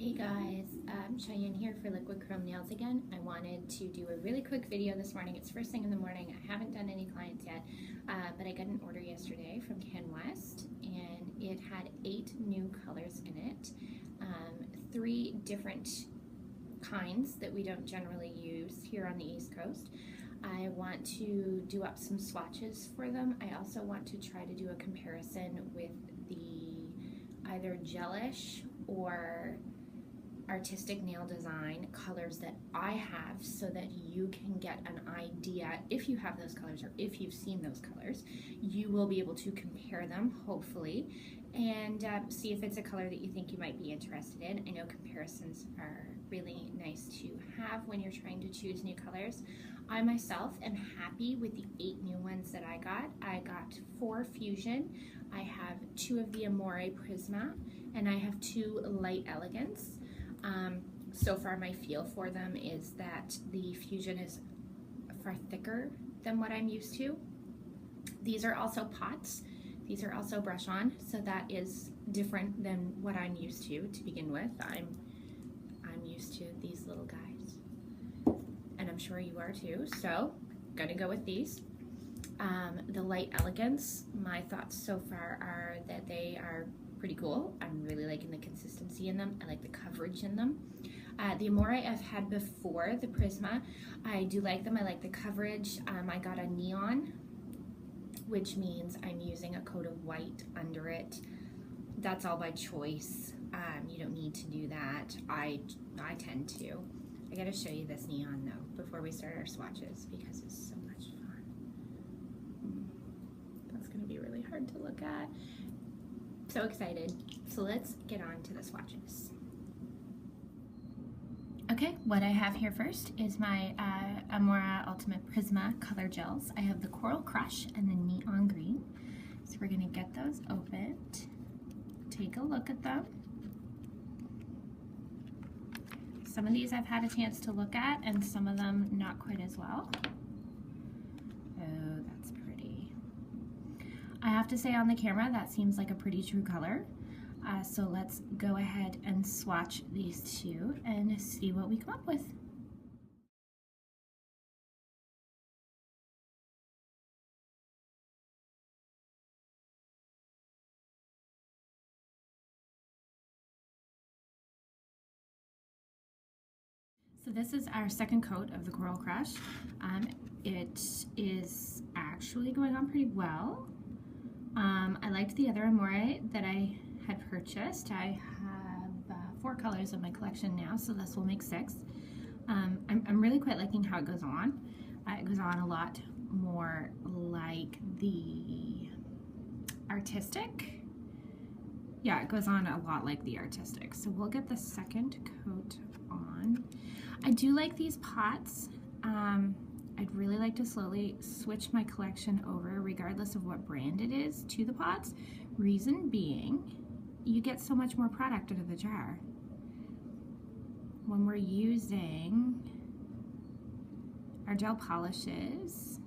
Hey guys, Cheyenne here for Liquid Chrome Nails again. I wanted to do a really quick video this morning. It's first thing in the morning. I haven't done any clients yet, but I got an order yesterday from Ken West, and it had 8 new colors in it. 3 different kinds that we don't generally use here on the East Coast. I want to do up some swatches for them. I also want to try to do a comparison with the either gelish or artistic nail design colors that I have, so that you can get an idea. If you have those colors or if you've seen those colors, you will be able to compare them, hopefully, and see if it's a color that you think you might be interested in. I know comparisons are really nice to have when you're trying to choose new colors. I myself am happy with the 8 new ones that I got. I got 4 Fuzion, I have 2 of the Amore Prisma, and I have 2 light Elegance. So far my feel for them is that the Fuzion is far thicker than what I'm used to. These are also pots. These are also brush on, so that is different than what I'm used to begin with. I'm used to these little guys, and I'm sure you are too, so gonna go with these. The light Elegance, my thoughts so far are that they are pretty cool. I'm really liking the consistency in them. I like the coverage in them. The Amore I've had before, the Prisma. I do like them. I like the coverage. I got a neon, which means I'm using a coat of white under it. That's all by choice. You don't need to do that. I tend to. I gotta show you this neon though before we start our swatches, because it's so much fun. That's gonna be really hard to look at. So excited. So let's get on to the swatches. Okay, what I have here first is my Amore Ultimate Prisma color gels. I have the Coral Crush and the Neon Green. So we're gonna get those opened. Take a look at them. Some of these I've had a chance to look at, and some of them not quite as well. Oh, that's pretty. I have to say, on the camera, that seems like a pretty true color. So let's go ahead and swatch these 2 and see what we come up with. So this is our second coat of the Coral Crush. It is actually going on pretty well. I liked the other Amore that I had purchased. I have 4 colors in my collection now, so this will make 6. I'm really quite liking how it goes on. It goes on a lot more like the artistic. Yeah, it goes on a lot like the artistic. So we'll get the second coat on. I do like these pots. I'd really like to slowly switch my collection over, regardless of what brand it is, to the pots. Reason being, you get so much more product out of the jar. When we're using our gel polishes,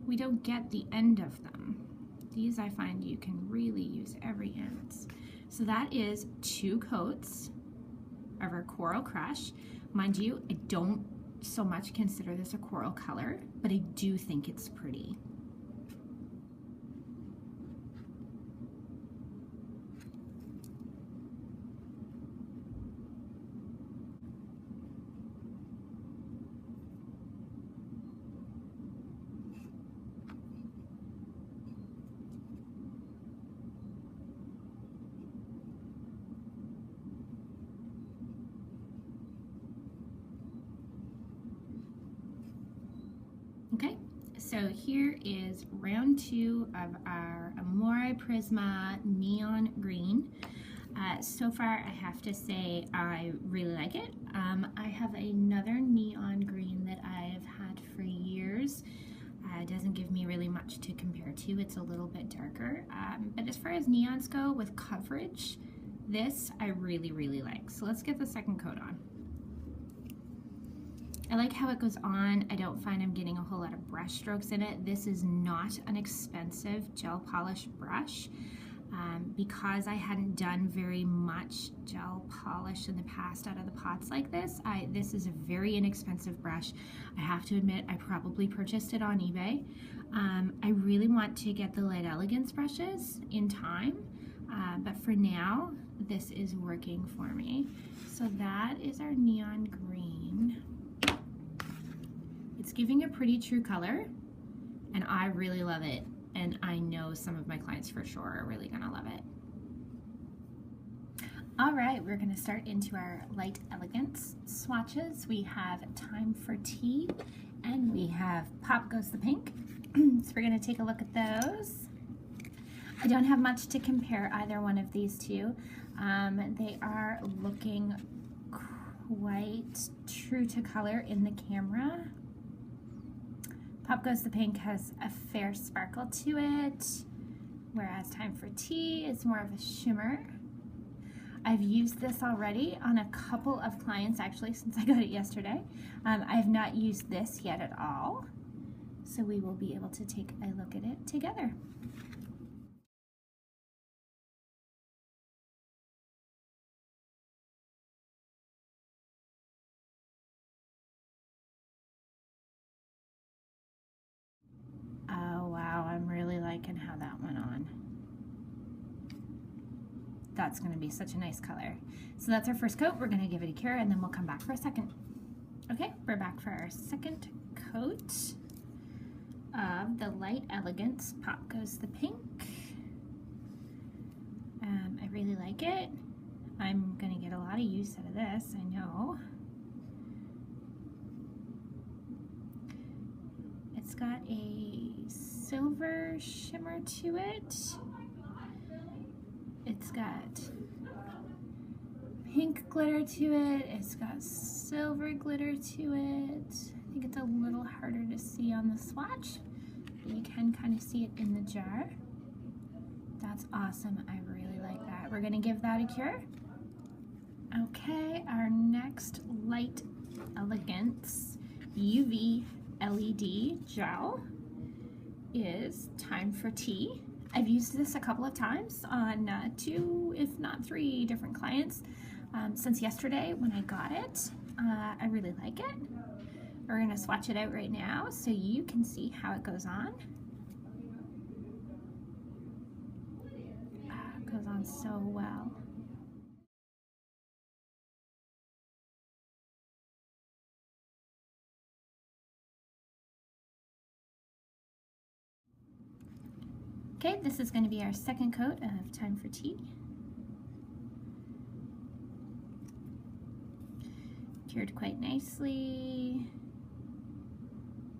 we don't get the end of them. These I find you can really use every ounce. So that is 2 coats of our Coral Crush. Mind you, I don't so much consider this a coral color, but I do think it's pretty. Okay, so here is round 2 of our Amore Prisma Neon Green. So far, I have to say I really like it. I have another neon green that I've had for years. It doesn't give me really much to compare to. It's a little bit darker. But as far as neons go with coverage, this I really, really like. So let's get the second coat on. I like how it goes on. I don't find I'm getting a whole lot of brush strokes in it. This is not an expensive gel polish brush. Because I hadn't done very much gel polish in the past out of the pots like this, this is a very inexpensive brush. I have to admit, I probably purchased it on eBay. I really want to get the light Elegance brushes in time, but for now, this is working for me. So that is our neon green. It's giving a pretty true color, and I really love it. And I know some of my clients for sure are really gonna love it. All right, we're gonna start into our light Elegance swatches. We have Time for Tea, and we have Pop Goes the Pink. So we're gonna take a look at those. I don't have much to compare either one of these two. They are looking quite true to color in the camera. Pop Goes the Pink has a fair sparkle to it, whereas Time for Tea is more of a shimmer. I've used this already on a couple of clients, actually, since I got it yesterday. I have not used this yet at all, so we will be able to take a look at it together. Oh wow, I'm really liking how that went on. That's going to be such a nice color. So that's our first coat. We're going to give it a cure and then we'll come back for a second. Okay, we're back for our second coat of the light Elegance Pop Goes the Pink. I really like it. I'm going to get a lot of use out of this, I know. It's got a silver shimmer to it. It's got pink glitter to it. It's got silver glitter to it. I think it's a little harder to see on the swatch, but you can kind of see it in the jar. That's awesome. I really like that. We're gonna give that a cure. Okay, our next light Elegance UV LED gel is Time for Tea. I've used this a couple of times on 2, if not 3 different clients since yesterday when I got it. I really like it. We're gonna swatch it out right now so you can see how it goes on. It goes on so well. Okay, this is going to be our second coat of Time for Tea. Cured quite nicely.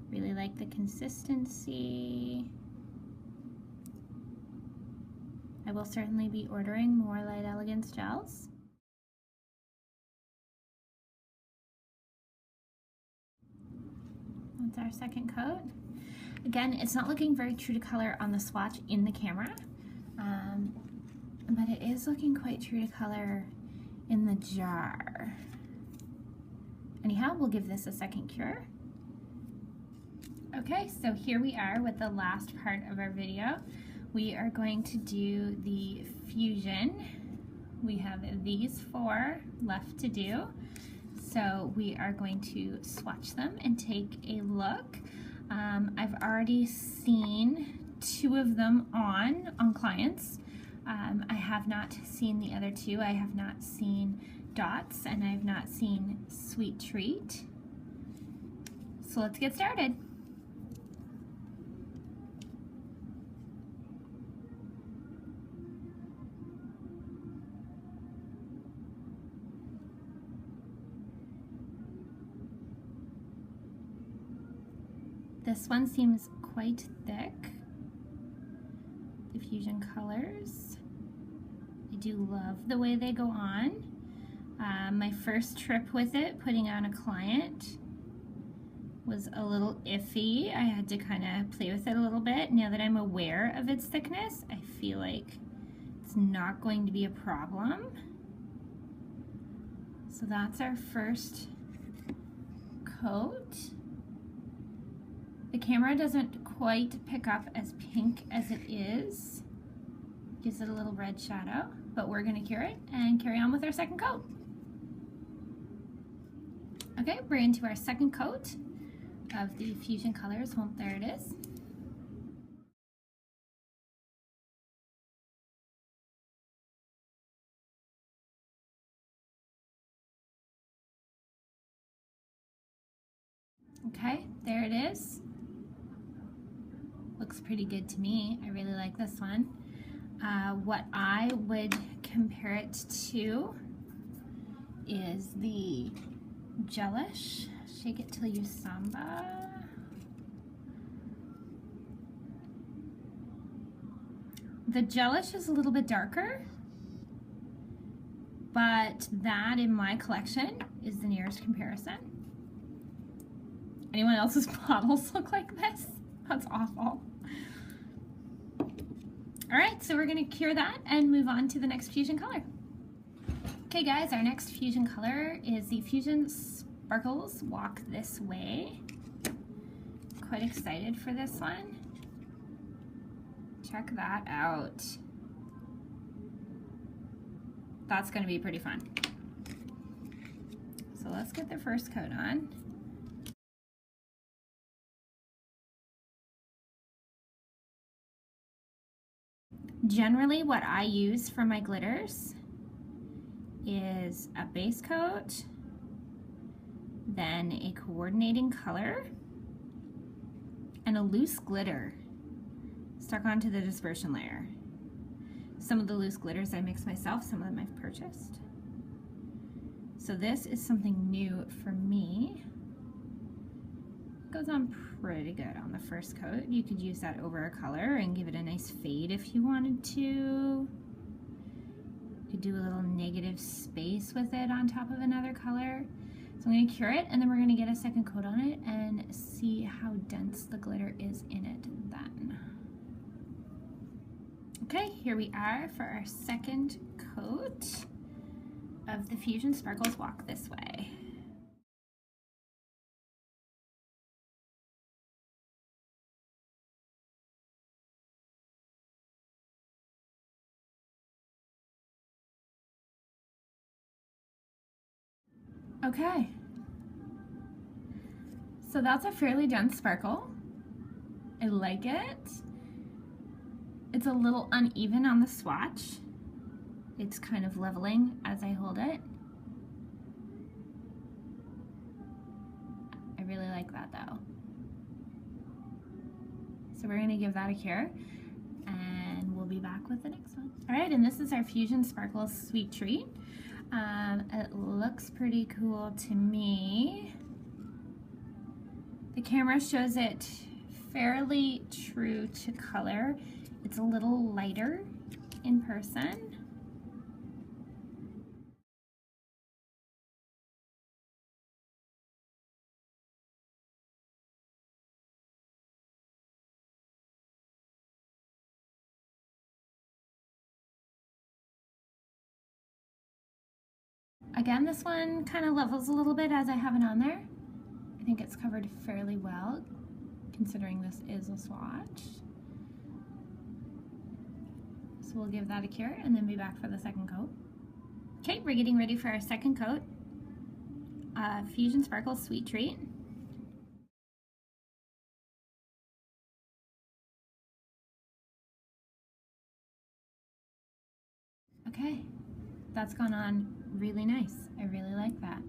Really like the consistency. I will certainly be ordering more light Elegance gels. That's our second coat. Again, it's not looking very true to color on the swatch in the camera, but it is looking quite true to color in the jar. Anyhow, we'll give this a second cure. Okay, so here we are with the last part of our video. We are going to do the Fuzion. We have these 4 left to do. So we are going to swatch them and take a look. I've already seen 2 of them on clients. I have not seen the other 2. I have not seen Dots and I have not seen Sweet Treat. So let's get started. This one seems quite thick, the Fuzion colors. I do love the way they go on. My first trip with it, putting on a client, was a little iffy. I had to kind of play with it a little bit. Now that I'm aware of its thickness, I feel like it's not going to be a problem. So that's our first coat. The camera doesn't quite pick up as pink as it is Gives it a little red shadow, but we're gonna cure it and carry on with our second coat. Okay, we're into our second coat of the Fuzion Colourz Whoomp. There it is. Okay, there it is. Looks pretty good to me. I really like this one. What I would compare it to is the Gelish Shake It Till You Samba. The Gelish is a little bit darker, but that in my collection is the nearest comparison. Anyone else's bottles look like this? That's awful. All right, so we're gonna cure that and move on to the next Fuzion color. Okay guys, our next Fuzion color is the Fuzion Sparklez Walk This Way. Quite excited for this one. Check that out. That's gonna be pretty fun. So let's get the first coat on. Generally, what I use for my glitters is a base coat, then a coordinating color, and a loose glitter stuck onto the dispersion layer. Some of the loose glitters I mix myself, some of them I've purchased. So this is something new for me. Goes on pretty good on the first coat. You could use that over a color and give it a nice fade if you wanted to. You could do a little negative space with it on top of another color. So I'm going to cure it and then we're going to get a second coat on it and see how dense the glitter is in it then. Okay, here we are for our second coat of the Fuzion Sparklez Walk This Way. Okay, so that's a fairly dense sparkle. I like it. It's a little uneven on the swatch. It's kind of leveling as I hold it. I really like that though. So we're gonna give that a cure and we'll be back with the next one. All right, and this is our Fuzion Sparklez Sweet Treat. It looks pretty cool to me. The camera shows it fairly true to color. It's a little lighter in person. Again, this one kind of levels a little bit as I have it on there. I think it's covered fairly well, considering this is a swatch. So we'll give that a cure and then be back for the second coat. Okay, we're getting ready for our second coat. Fuzion Sparklez Sweet Treat. Okay, that's gone on really nice. I really like that.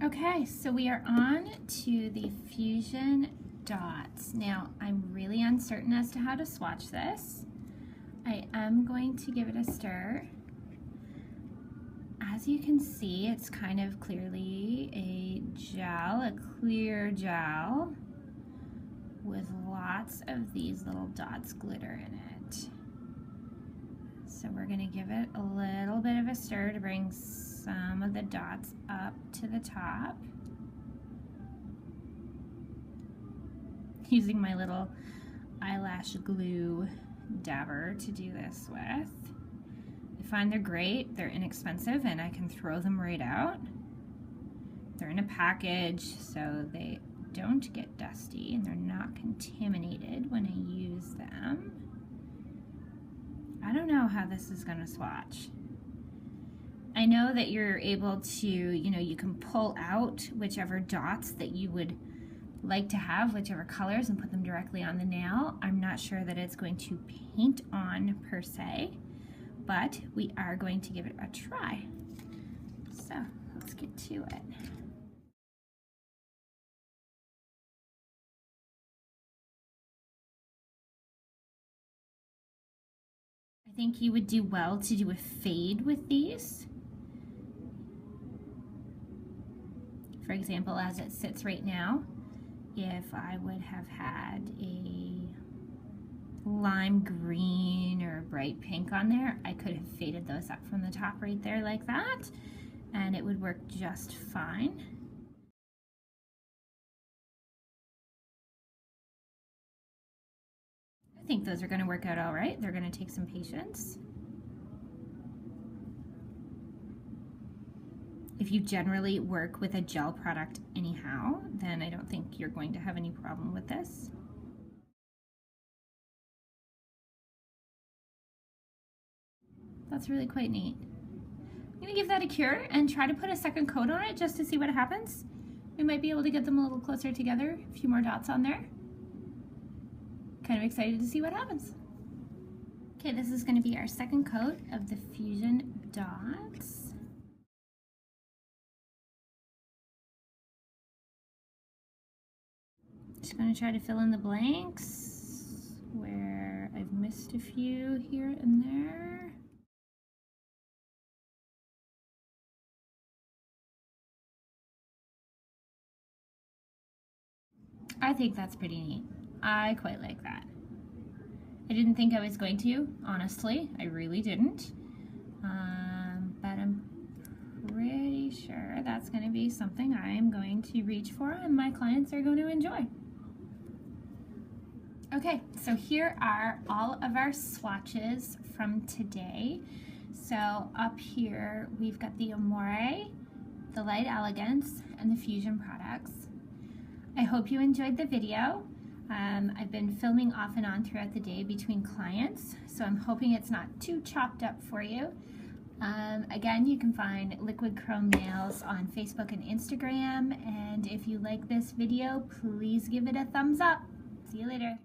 Okay, so we are on to the Fuzion Dots. Now, I'm really uncertain as to how to swatch this. I am going to give it a stir. As you can see, it's kind of clearly a gel, a clear gel with lots of these little dots glitter in it. So we're gonna give it a little bit of a stir to bring some of the dots up to the top. Using my little eyelash glue dabber to do this with. I find they're great, they're inexpensive, and I can throw them right out. They're in a package, so they don't get dusty and they're not contaminated when I use them. I don't know how this is gonna swatch. I know that you're able to, you can pull out whichever dots that you would like to have, whichever colors, and put them directly on the nail. I'm not sure that it's going to paint on per se, but we are going to give it a try. So let's get to it. I think you would do well to do a fade with these. For example, as it sits right now, if I would have had a lime green or bright pink on there, I could have faded those up from the top right there like that, and it would work just fine. I think those are going to work out all right. They're going to take some patience. If you generally work with a gel product anyhow, then I don't think you're going to have any problem with this. That's really quite neat. I'm going to give that a cure and try to put a second coat on it just to see what happens. We might be able to get them a little closer together, a few more dots on there. Kind of excited to see what happens. Okay, this is going to be our second coat of the Fuzion Dots. Just going to try to fill in the blanks where I've missed a few here and there. I think that's pretty neat. I quite like that. I didn't think I was going to, honestly. I really didn't. But I'm pretty sure that's going to be something I'm going to reach for and my clients are going to enjoy. Okay, so here are all of our swatches from today. So up here, we've got the Amore, the Light Elegance, and the Fuzion products. I hope you enjoyed the video. I've been filming off and on throughout the day between clients, so I'm hoping it's not too chopped up for you. Again, you can find Liquid Chrome Nails on Facebook and Instagram, and if you like this video, please give it a thumbs up. See you later.